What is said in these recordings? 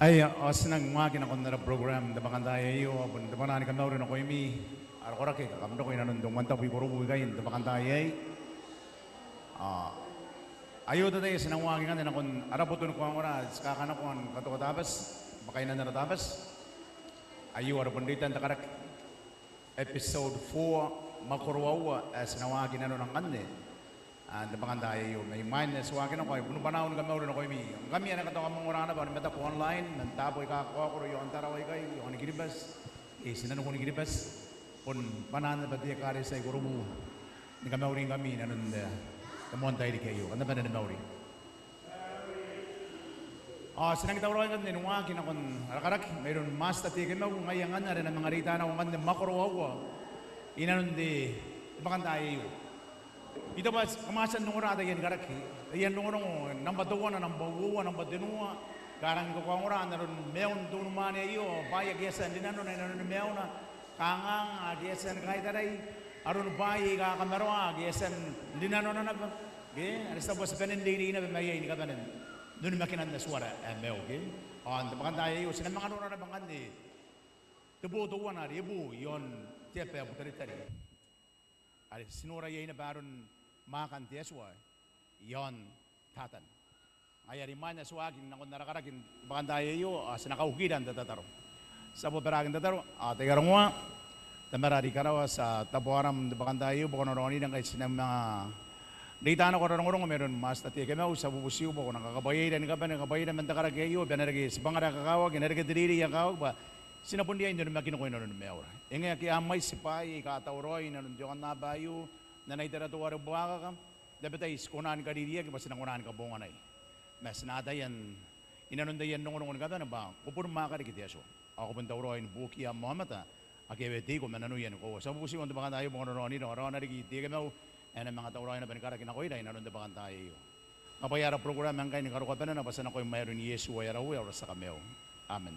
Ay, senang makin ako na program da bakantaya iyo apun da banani kan naurin ako imi ar korake kam do ko inanundong manta wi korubu gain da bakantaya ah ayo da tayo senang makin kan nakon araputun ko ang ora ska kana ko an kato tabas bakainan na tabas ayo ar penditan da karak episode 4 makorwawa senang makin ano nang kanne da bakantaya iyo may minus wakin ako puno panahon kami naurin ako imi kami anak katawa mong orana ba meta ko online nantapoy ka ko yung antaraw kay yung nigiribas sinano ko nigiribas pun panan ba dia kare sa gurumu ni kami naurin kami nanon da kamontay di kayo kanda ba na naurin sinang tawag kan din wakin ako arakarak mayroon mas tatikin mo ngayangan na rin ang mga rita na kung kanda makorwawa inanon di bakantaya iyo ito ba kamasan nung orada yan karak yan nung number 2 na number 1 number 2 karang ko kang ora na ron meon dun man iyo baya gesan dinano na nanon meon na kangang gesan kay taray aron baya ka kamero gesan dinano na ge arista boss penin dili na may ni katanen dun makinan na suara meo ge on tabakan tayo sila mga nora na bangan di tubo-tubo na ribu yon tepe abutari-tari ari sinura yay na baron makan tieswa yon tatan ay rimanya suagin na kun narakarakin bakan tayo yo sinakaugidan tatataro sa boberagin tataro tegarongwa tamarari karawa sa tabuaram bakan tayo bukon roni ng kahit sinang mga dita na korong meron mas tati kemau sa bubusiw bukon nakakabayay dan nakabayay man takaragayo banaragi sa bangara kakawag ginaragi diri yang kawag ba sinapundiya hindi naman kinukuha na nun meora. Ingay amay sipay, katawroy, na nun diyan nabayo, na naitara-tuwa rin buwaka ka, dapat ay iskunahan ka diriya, kasi nangunahan ka bunga na eh. Mas nada yan, inanunda yan nung ka na ba, kupurma ka rin kitiyaso. Ako pun tawroy, buki ang Muhammad ha, akibeti ko mananuyan ko. Sa busi kung tabakan tayo, mga noronin, araw na rin kitiya kamaw, ang mga tawroy na panikara kinakoy na, inanunda bakan tayo. Kapayara program ang kayo ni karukat pa na, nabasan ako yung mayroon ni Yesu, ay araw sa kameo. Amen.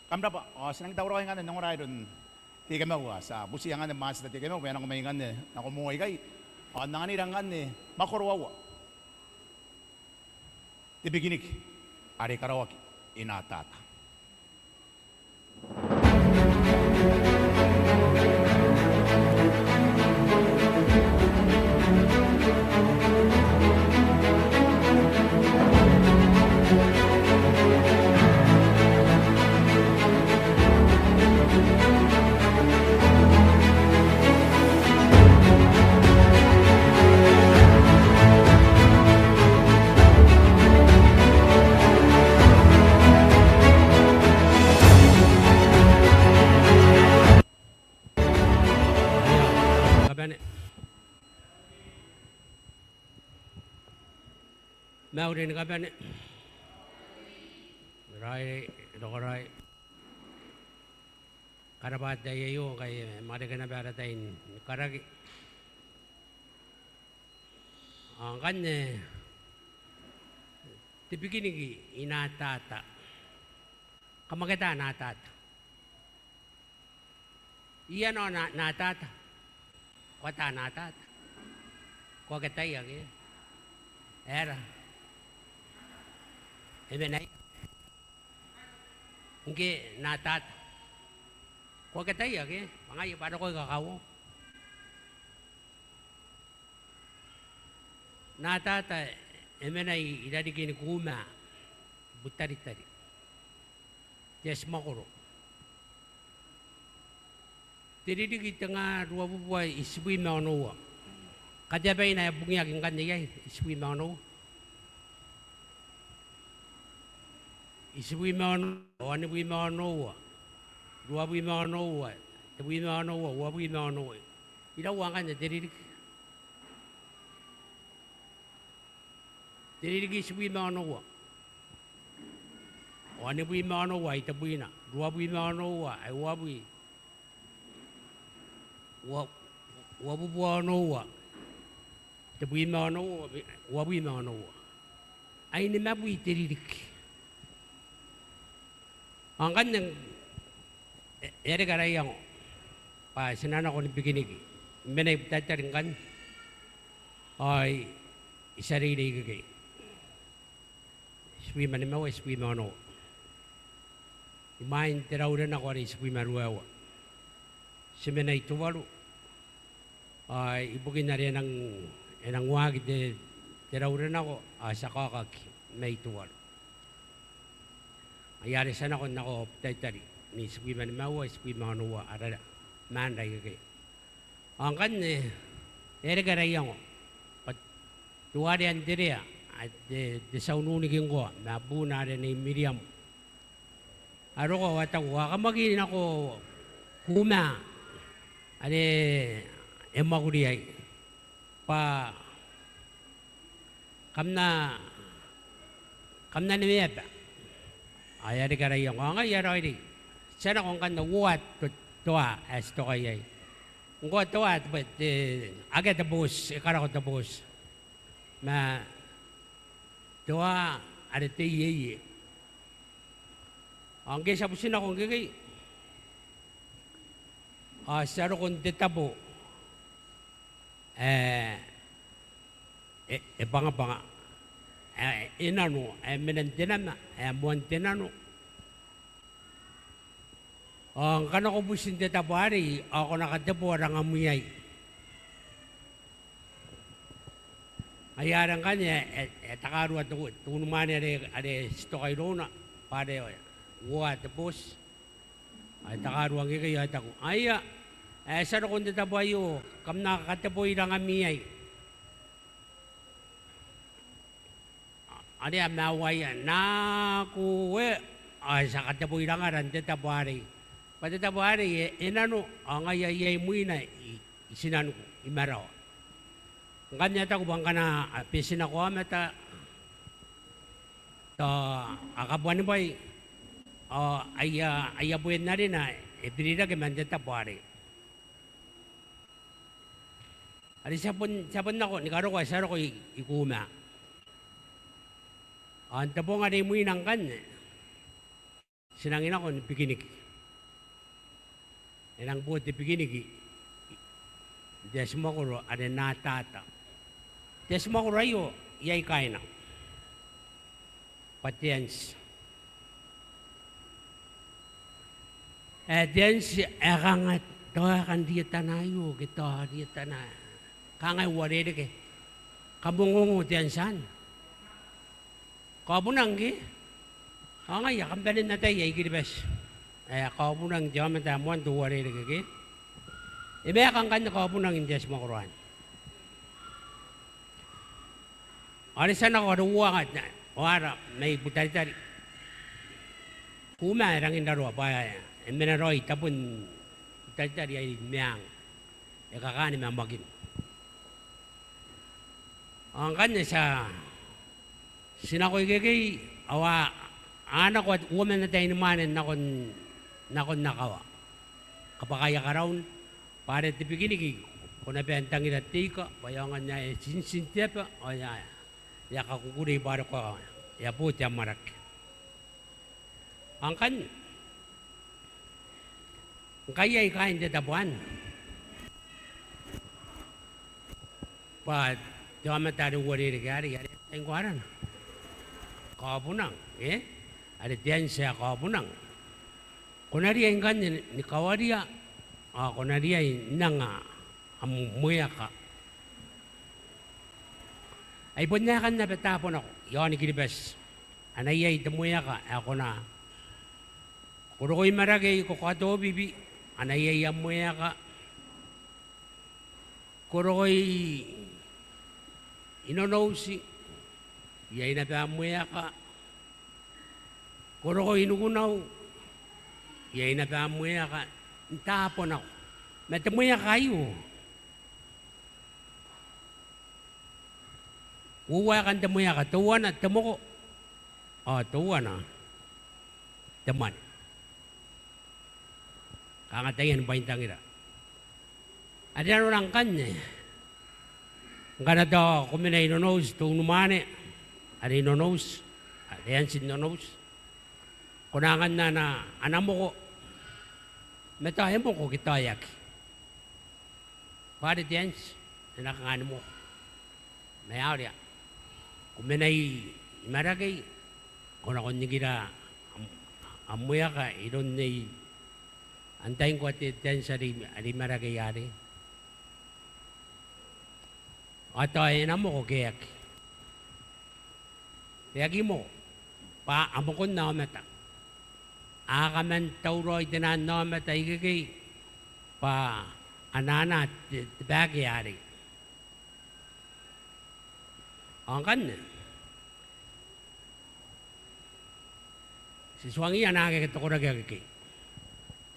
Kamda pa, sinang tawro nga nang oray doon, tiga mo, sa busi nga ng mas na tiga mo, kaya nang kumaingan na kumuhay kay, nanganirang nga makorwawa. Tibiginik, ari karawak, inatata. Maurin ka ba ni? Rai, dokoray. Karabat dayo kay mari ka na baratain karagi. Ang kanya tipikinigi inatata. Kamagata natata. Iyan o natata. Kwata natata. Kwagatay agi. Era. Ebenay. Ngi natat. Ko katay age, mangayo para ko kakawo. Natata ebenay idadigin kuma butari-tari. Yes makuro. Tididi nga ruwa bubuay iswi mauno. Kadabay na bungyagin kanya iswi mauno. Iswi mano, one we mano, dua we mano, we mano, what we mano. You don't want to did it iswi mano. One we mano, white buina, dua we mano, I wabi. What no, the we mano, what we mano. I never we did it. Ang kanyang ergarayang pa sinana ko ni bikinig menay tataring kan ay isarili gagay. Swi man mo, swi mo no. Imain terauran ako rin sa Pimaruawa. Simena ituwalu. Ibukin na rin ang wagi terauran ako sa kakaki may ituwalu. Ayari sana ko nako taytari ni sa Pimaruawa, sa Pimaruawa, arala, manday kagay. Ang kan ergarayan ko. Tuwari ang diria at saununig ko, mabuna rin ni Miriam. Aro ko, wakamagin ako kuma, emakuriay, kamna nimiyata. Ayari karayan ko, ang ayari, sana kung kan nawat tuwa, as to kayay. Kung ko tuwa, agad tabos, ikara ko tabos. Tuwa, yeye. Ang sabusin akong gagay. Saro kong detabo. Banga. Inano, minantinana, muantinano. Ang kanako busin detabo hari, ako nakatabo arang amuyay. Ayaran kanya, takaru at tunuman are stokairona, pare wa tapos. Ay takaru ang ikay at ako. Aya, saan akong tatabayo, kam nakakataboy lang amiyay. Ano yan, nawaya, nakuwe, sa kataboy lang aran, tatabari. Patatabari, inano, ang ayayay mo na, isinano ko, imaraw. Kanya ta kubang kana pisin ako amata to akabuan boy aya buen na rin na ibirida ke mandeta pare. Ari sabon nako ni karo ko saro ko ikuma. Anta po nga mo inang kan sinangin ako ni pikinik. Inang buot ni pikinik. Desmo ko ada natata. Desmo ko rayo, yay kain na. Patience. Dens, kangat, toa kan dia tanayo, kita dia tanay. Kangay wari ke. Kabungungo densan. Kabunang ki. Kangay, kambalin na tayo, yay kiribes. Kabunang jaman tamuan, tu wari ke. Ibe kang kanya kabunang indes makuruan. Arisan ako ruwangat na. Wara, may butari-tari. Kuma, rangin darwa pa. Menaroy, tapon butari-tari ay miyang. Kakani mamagin. Ang kanya sa sinakoy kagay, awa, anak ko at uwaman na tayo namanin nakon nakawa. Kapakaya ka raon, pare tipikinig, kung nabentang inatika, bayangan niya sinsintiya pa, o ya kakukuri baro ko, ya po tiya marak. Ang kanya, kaya ikain tatapuan. Pa, diwa matari wari rigari, yari ang kuwaran. Kabunang, ada diyan siya kabunang. Kunari ang kanya, ni kawariya, kunari ay nanga, amuya ka. Ay bunyakan na betapon ako. Yon ikilibes. Anay ay tamuya ka. Ako na. Kuro ko'y maragay ko kato bibi. Anay ay amuya ka. Kuro ko'y inonosi. Yay na tamuya ka. Kuro ko'y inugunaw. Yay na tamuya ka. Tapon ako. Matamuya kayo. Uwa kan tamuya ka, tuwa na, tamo ko. Tuwa na. Taman. Kakatayan pa yung tangira. At yan lang kanya. Ang kanata, kung na inonos, itong numane. At inonos. At yan si inonos. Kunangan na anak mo ko. Metahin mo ko kitayak. Parit yan, nakakan mo. Mayari yan. Kung may maragay, kung ako nigira amuya ka, idon ni, antayin ko at iten sa rimaragayari. At ay mo ko kayak. Kayagi mo, pa amukon na mata. Akaman tauroy dinan na mata igigay, pa anana bagayari. Ang kan, si suwangi anake katokora kagaki.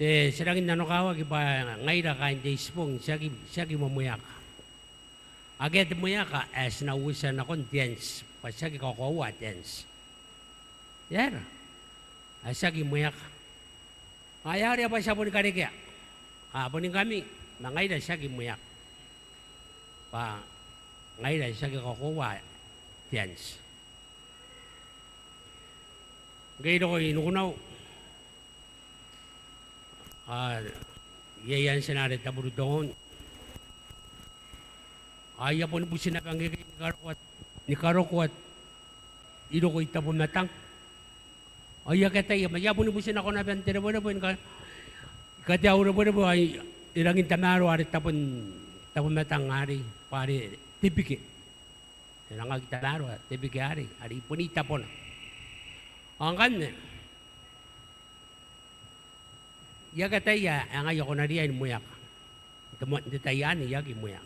Te siragin nanokawa kipa ngaira kain de spong siyagi mamuyaka. Agad muyaka as nauwisan akong dance, pa siyagi kakawa dance. Yan. Asiyagi muyaka. Ayari apa siya po ni karikya? Po ni kami, ngaira siyagi muyak. Pa ngaira siyagi kakawa dance. Gaya ko inukunaw. Yayan sinari taburudon. Aya po nipo sinapang ni Karokwat. Ino ko itapon natang. Aya katay, maya po nipo sinako na bantira po na po. Katiyaw na po na po ay ilangin tamaro ari tapon matang ari. Pari tipiki. Ilang tamaro tipiki ari. Ari punita po na. Ang kan, yagataya, ang ayoko na riyan muyak. Detayan, yagi muyak.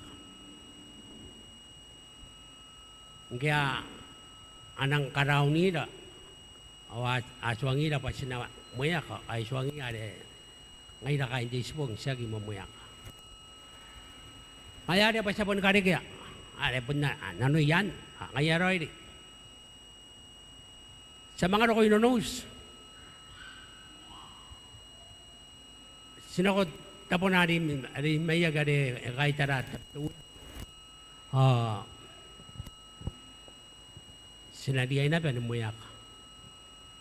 Kaya, anang karaw nila, aswang nila pa sinawa, muyak, ay aswang nila, ngayon na kain disbong, siyagi mamuyak. Kaya rin pa siya pong karigya, pun na, ano yan, kaya rin. Sa mga ako'y nonos, sinakot tapo na rin mayag kahit tarat. Sinadiyay na pa, muyak.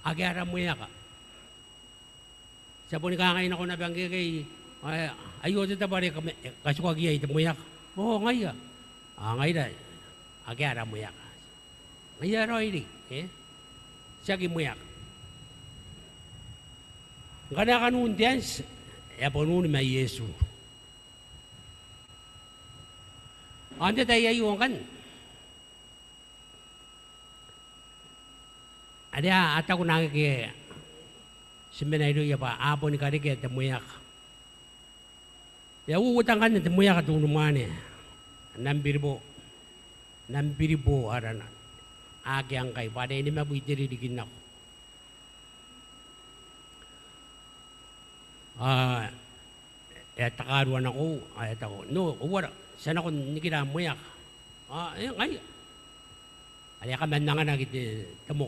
Agyara muyak ka. Sa po ni kakain ako na banggi kay, ayo dito pa rin kasukagiyay, muyak. Oo, ngaya. Ngayon na, agyara muyak. Ngaya rin, siyagi muyak. Kada kanun dance, po nun may Yesu. Ante tayo ayun kan. Ada ata ko nakiki seminaryo ya pa apo ni karike temuyak. Ya utang kan temuyak tu numane. Nambiribo arana. Agi ang kay pada ini mabitiri dikinak. Takaruan ako, ako. No, wala. Sana ko nikira muyak. Ngay. Alya ka man nga nagiti tamo.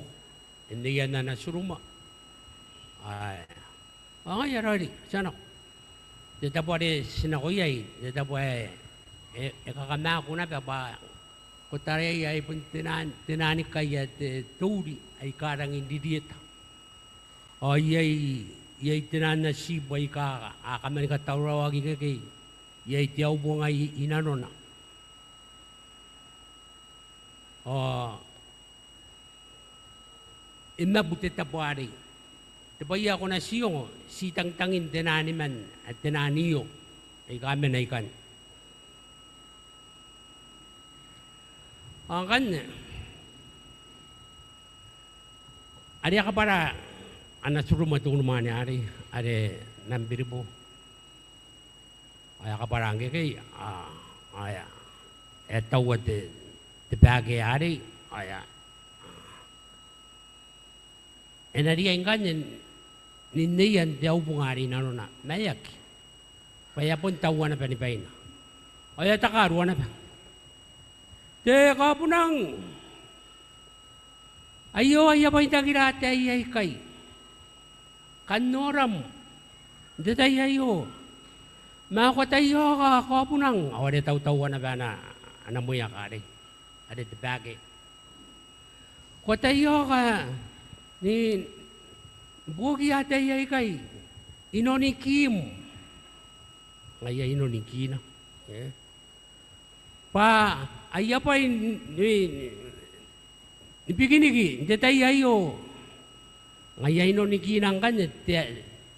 Hindi yan na nasuruma. Ngay, arari. Sana ko. Dito po rin sinakuyay. Dito po kakama ko na pa. Kutari ay pun tinanik kaya turi ay karang hindi dito. Yay tinan na sibay ka akaman ka tawrawagi ka kay yay tiyaw po nga inano na. Imabuti tapuari. Tapaya ako na siyong sitang-tangin tinaniman at tinaniyo ay kami na ikan. Ang kan, ari ka para anasuro matulong naman ari, ari nambiribo. Ay ka para ang kay, etawad the bagay ari, enari ang ganyan, niniyan daw bungari na na, mayak. Kaya pun tawa na panipain. Ay takaruan na pa. Teka po nang, ayo pa yung tagirate ay kay. Kanoram, datay ayo. Makatayo ka, ako po nang, awade taw-tawa na ba na, anamuya ka rin. Ade the bagay. Katayo ka, ni bugi atay ay kay. Inonikim. Ngaya inonikim na. Pa, aya pa yung, ipiginigi, datay ayo. Ngayon ni kinang kanya,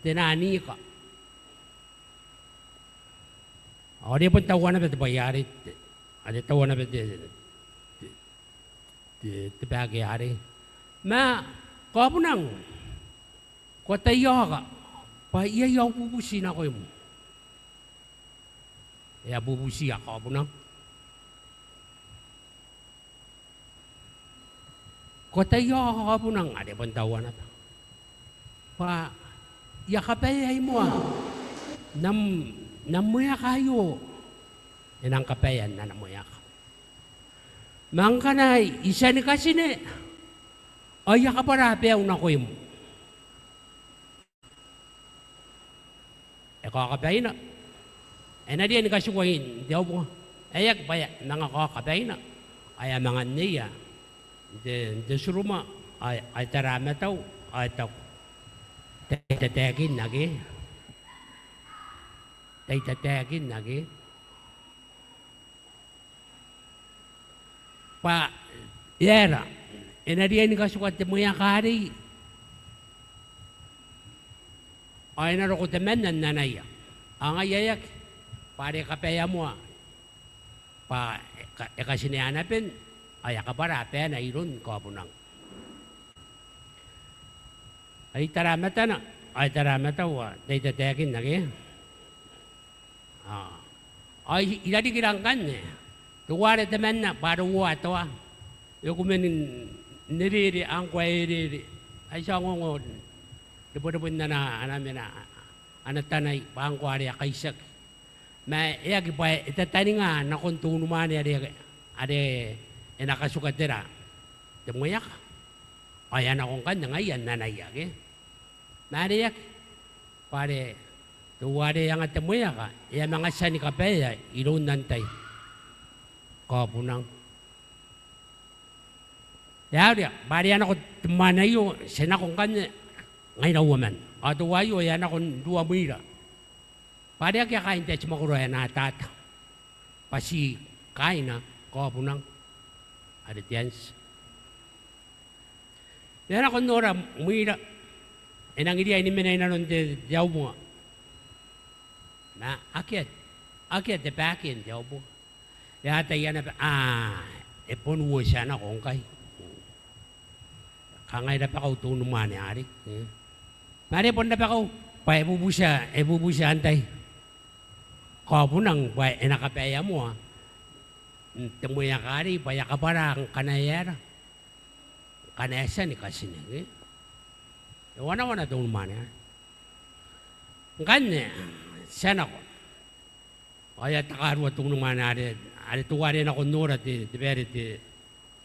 tinani ka. O di pun tawa na ba bayari? Ada tawa na ba bagayari? Ma, kau pun nang, kau tayo ka, pa iya yaw bubusin ako mo. Ya bubusi ako pun nang. Kau tayo ka pun nang, ada pun tawa na ba? Pa, ya kapayay mo namuya kayo. Yan ang kapayan na namuya ka. Mangkanay, isa ni kasi ni, ay ya kaparapi ang nakuy mo. E kakapay na. E na diyan kasi ko hindi ako. Ayak ba mga kakapay na. Ay mga niya. Di suruma. Ay tarama tao. Ay tao. Tatakin lagi. Tatakin lagi. Pa, yera. Enariyan ka sukat mo yung kari. Ay naroko temen nan nanay. Ang ayayak. Pare kapaya mo. Pa, kasi niyanapin. Ay akabara, pe na irun ko po nang. Ay taramata na. Ay taramata wa. Day tatakin lagi. Ay iladi kirangkan eh. Tuwari temen na para wa to ah. Yung kumin niriri ang kwairiri. Ay siya ngongon. Dipon na namin na anatanay pangkwari kaisak. May iyag pa itatani nga na kuntunuman ade nakasukatira. Tumuyak. Ayan akong kanya ngayon nanayag eh. Nariyak. Pare, tuwari ang atamuya ka. Iya mga sani kapaya, ilong nantay. Kapunang. Yari, pare yan ako tumanayo, sinakong kanya. Ngayon na woman. Ato wayo, yan akong dua mira. Pare kaya kain tayo sumakuroya na tata. Pasi kain na, kapunang. Adityansi. Yan ako nora, mira. Enang idiya ini menay na nun diyaw mo. Na, akyat de bakin diyaw mo. Yata yan na, eponwo siya na kong kay. Kangay na pa kaw tunuman ni Ari. Mari pon na pa kaw, pa ebubu siya antay. Kapo nang, pa enakapaya mo ha. Temuya ka Ari, paya ka parang kanayera. Kanayasa ni kasinig eh. Wana doon man yan. Ganyan, sana ko. Kaya takarwa itong naman natin. Ano tuwari na ko nura, di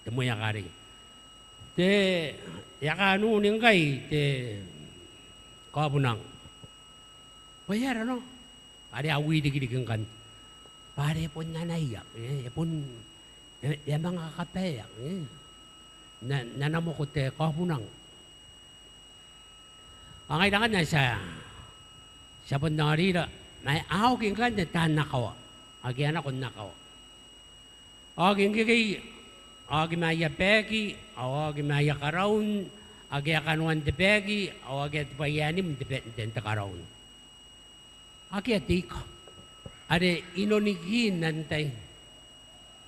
muya kari. Yakanunin kay, kabunang. Bayar ano? Pare awi digidigang kan. Pare po nanayak. Pun, yung mga kapayak. Nanamo ko te kabunang. Ang kailangan niya sa bandang arira, may ahogin ka niya tahan nakawa. Agian ako nakawa. Aging kikay, agi maya peki, agi maya karaun, agi akanuan de peki, agi at payanim de karaun. Agi atik, ade inonikin nantay,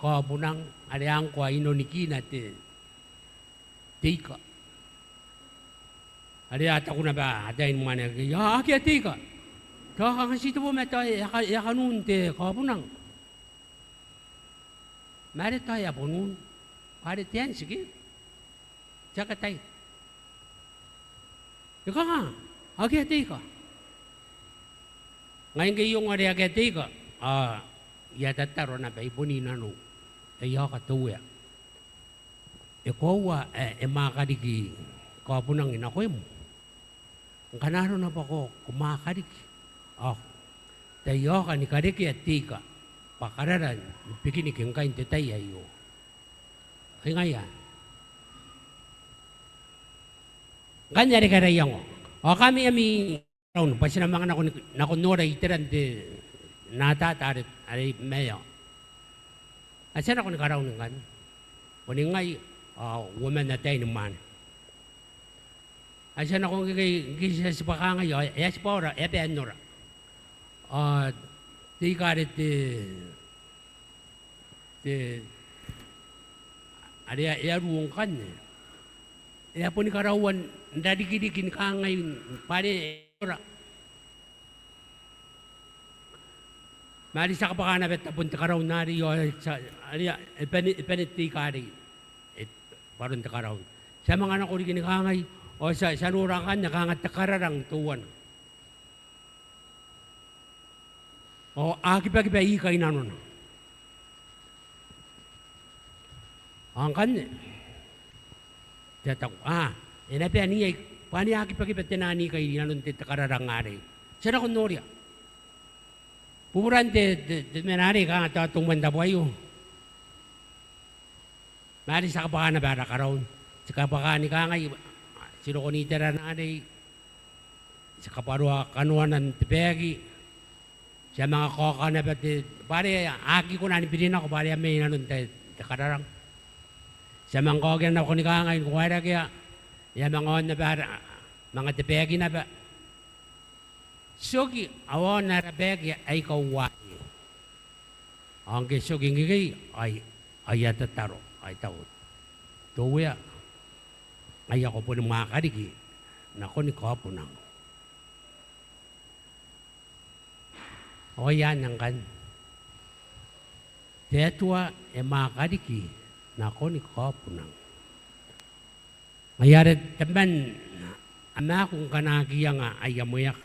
kabunang, ade angkwa inonikin at tika. Ada ata ko na ba adain mo na ya aki ka. Ka kasi to mo meta ya kanun te kabunang. Mari tayo punun. Pare tiyan sige. Tsaka tayo. Ika nga. Aki ka. Ngayon kayong aki ka. Ya tataro na ba ipunin ano.Aya ka tuya. Ikaw makadigi kabunang inakoy mo. Ang kanaro na ba ko kumakarik? Tayo ka ni kariki at tika. Pakararan, pikinik yung kain tetay ayo. Ay ngayon. Kanyari ka rin yung. Kami pasi na mga nakunura itiran di natatarit ay mayo. At saan ako nakaraon ng kan? Kuning ngay, woman na tayo naman. Asa na kung kisa si pakangay, si Paura, Nora. Di karit ada ruang kan. Ya pun karawan dari kidikin kangay pare ora. Mari sa kapakana bet pun karawan nari yo sa aria peniti kari. Parang karawan. Sa mga anak ko di kinikangay o sa nurakan nakangat takararang tuwan. O akipa-kipa ikay na nun. Ang kanya. Tiyatak ko, inapian niya, paano akipa-kipa tinani kay nanon takararang ari. Sana kong norya. Pupuran menari ka nga tumanda po ayo. Mari sa kapakana bara karoon. Sa kapakani ka nga, sino ko nitira na aday, sa kaparwa kanuan ng tibegi, sa mga koka na pati, pare, aki ko na nipidin ako, pare, may nanon takararang. Sa mga koka na ako ni kangay, kuwara kaya, yung mga on na ba, mga tibegi na ba, sugi, awan na rabegi ay kawai. Ang kisuging gigay, ay atataro, ay tawad. Tuwa, ay ako po ng mga karigi, na ko ni Kapunang. O yan ang kan. Tetwa, mga karigi, na ko ni Kapunang. Ngayarit taman, ama kung kanagiya nga ay yamuyak.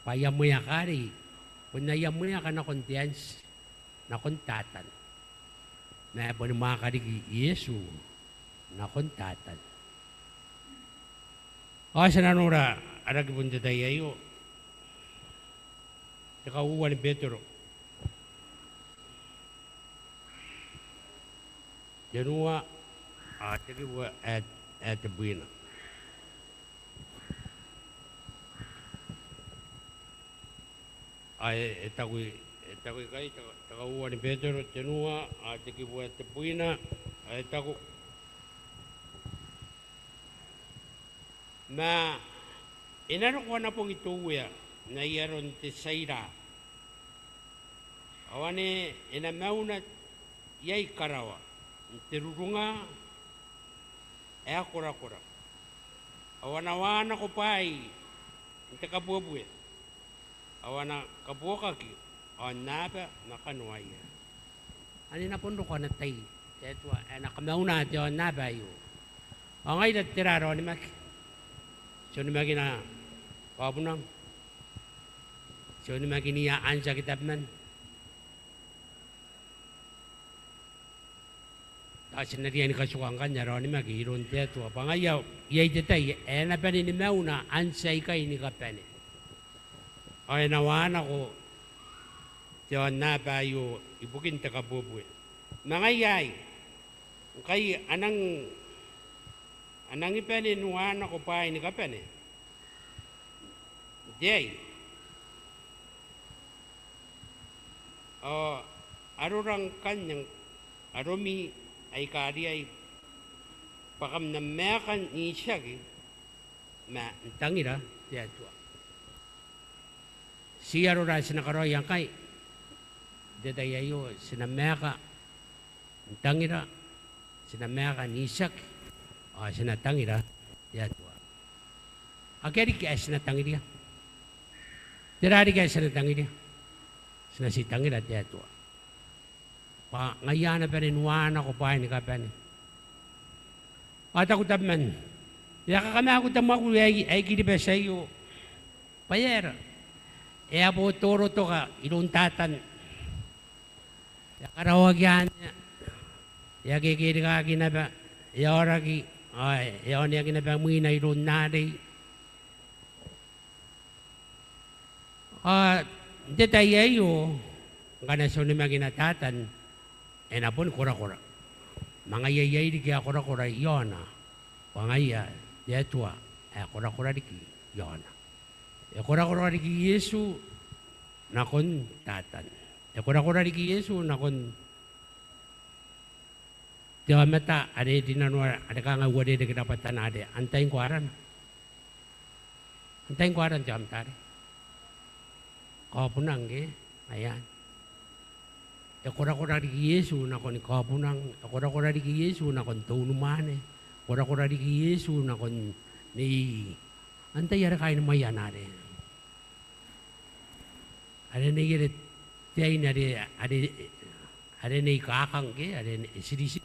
Payamuyak kari, kung nayamuyak ka na kontiyans, na kontatan. Na po ng mga karigi, Yesu, na kontatan. O sa nanura, aragipun tayo, nakauwa ni Petro. Janua, tagiwa at buwina. Ay, etakoy kay, takauwa ni Petro, janua, tagiwa at buwina, ay tako. Na inano ko na pong ituwa na iyaron ti Sayra. Awane inamaw na yay karawa. Tirurunga kura-kura. Awana ko pa ay hindi kabubuit. Awana kabuokaki. Awan naba na kanuaya. Ano na pundo ko na tayo? Ito, nakamaw na ito naba yun. Ang ngayon at tiraro ni Maki. So ni magina Kapunang. So ni maginiyaan sa kitab man. Tapos na riyan kasukang kanya raw ni magiron teto. Pangayaw, iyay detay, na panin ni Mauna, ansay kay ni kapene. Ay nawan ako, tiyan na bayo, ibukin ta kabubuin. Nangayay, kay anang ipene nuwan ako pa ni kapene. Jay. Arurang kanyang arumi ay kari ay pakam na mekan ni siyagi ma tangira tiya tua. Siya arura sinakaroyang kay dadayayo sinameka tangira sinameka ni siyagi. Sinatangira, yatwa. Agari kaya sinatangira. Dirari kaya sinatangira. Sinasitangira, yatwa. Ngayon na pa rin, wana ko pa ni kapani. At ako taman, kaya kami ako tamang ay kiniba sa iyo. Payera. E po turo to ka, inuntatan. Kaya karawag yan. Kaya kikiri ka kinaba. Yoragi. Ay, yon yang kinabang mga ron nari. Detayayo, kana so ni maginatatan, napon kura-kura. Mga yayay di kaya kura-kura, yona. Pangaya, yatwa, kura-kura di kaya, yona. Kura-kura di kaya Yesu, nakon tatan. Kura-kura di kaya Yesu, nakon Tiwa meta ade dinanwa ade kanga wade de kedapatan ade antain kuaran. Antain kuaran jam tadi. Kau punang ke ayan. Kora-kora di Yesu na kon kau punang. Kora-kora di Yesu na kon tunumane. Kora-kora di Yesu na kon ni antai ada kain mayan ade. Ada ni kira tiain ada ni kakang ke ada ni sisi.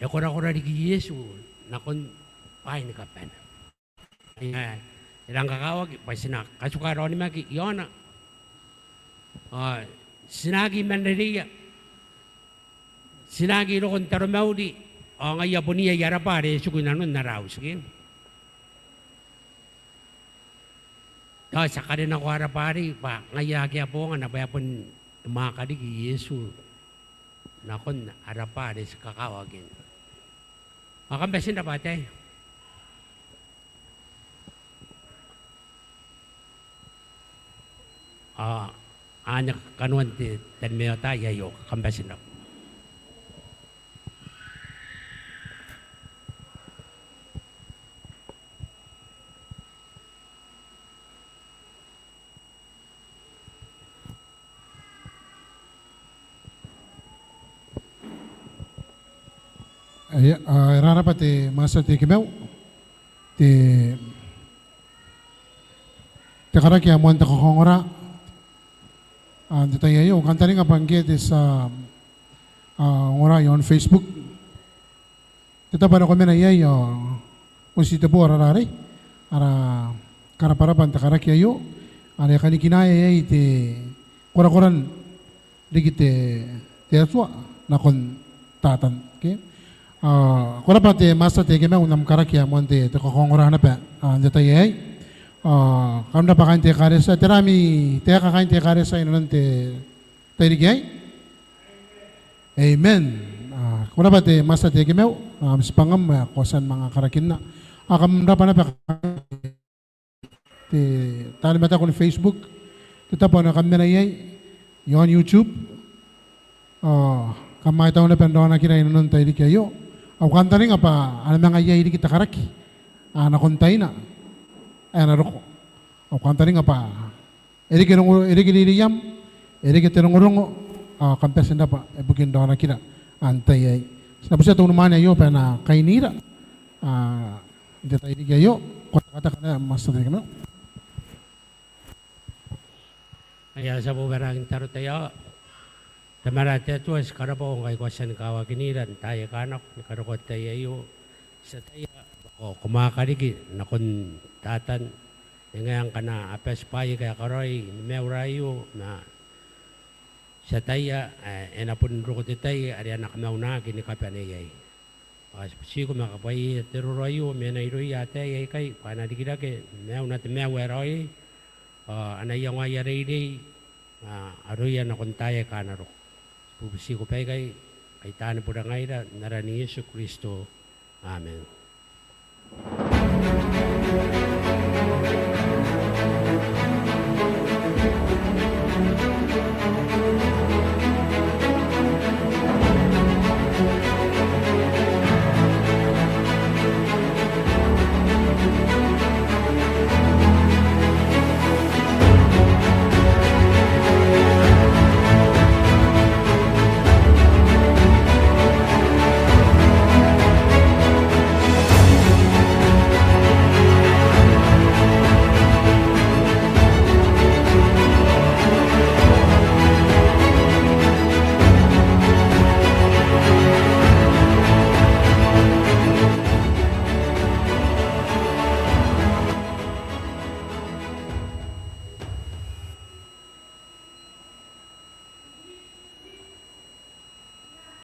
Kora-kora di Yesu nakon pain kapan. Ilang kakawag pasina kasukaro ni maki yona. Sinagi manriya. Sinagi no kon tarumaudi. Ang ayapuniya yarapare sukunanon naraus ke. Sa kadin ako harapari pa ngayagi po nga napayapon tumakadi ki Yesu. Nakon harapari sa kakawagin. Makambesin na patay. Anak kanuan ti tanmeo tayo kambesin na. Rara pa ti masa ti kimew ti karaki amuan ti kokongora di tayo kantari nga banggit sa ngora yon Facebook kita pa na kami na yayo kung sito po ararari ara karaparapan ti karaki ayo ara kanikinaya yay ti kurakuran digit ti aswa na kon tatan okay. Kura pa ti masa ti kime unam karakya mo ti kokongora na pa andi tayo kamda pa kain ti karesa tirami ti kakain ti karesa inunan ti tayo digay amen kura pa ti masa ti kime mispangam kosan mga karakin na kamda pa na pa ti talimata ko ni Facebook kita po na kami na yay yon YouTube kamay taon na pendoan na kina inunan tayo digay Aw kanta rin nga pa, ano mga yay di kita karaki. Nakuntay na. Ay naroko. Aw kanta rin nga pa, eri kiniriyam, eri kitirungurungo, kampesin na pa, bukin daw na kita. Antay ay. Tapos ito naman ayo pa na kainira. Hindi tayo di kayo. Kata-kata ka na, mas natin kami. Kaya sa bubarang taro tayo, Tamarate tuas karapo kay kwasan kawa kiniran tayo kanak nakarukot tayo ayo sa tayo ako kumakarigi nakon tatan ngayon ka na apes payo kaya karoy mewrayo na sa tayo enapun rukot tayo ari anak mauna kini kapanayay si ko makapay terurayo menayroy ate ay kay panadikida ke meuna te meweroy anayang ayaridi aruya nakon tayo kanaro Pupisi ko pa kay tanan po na ngayon narani Yesu Kristo. Amen.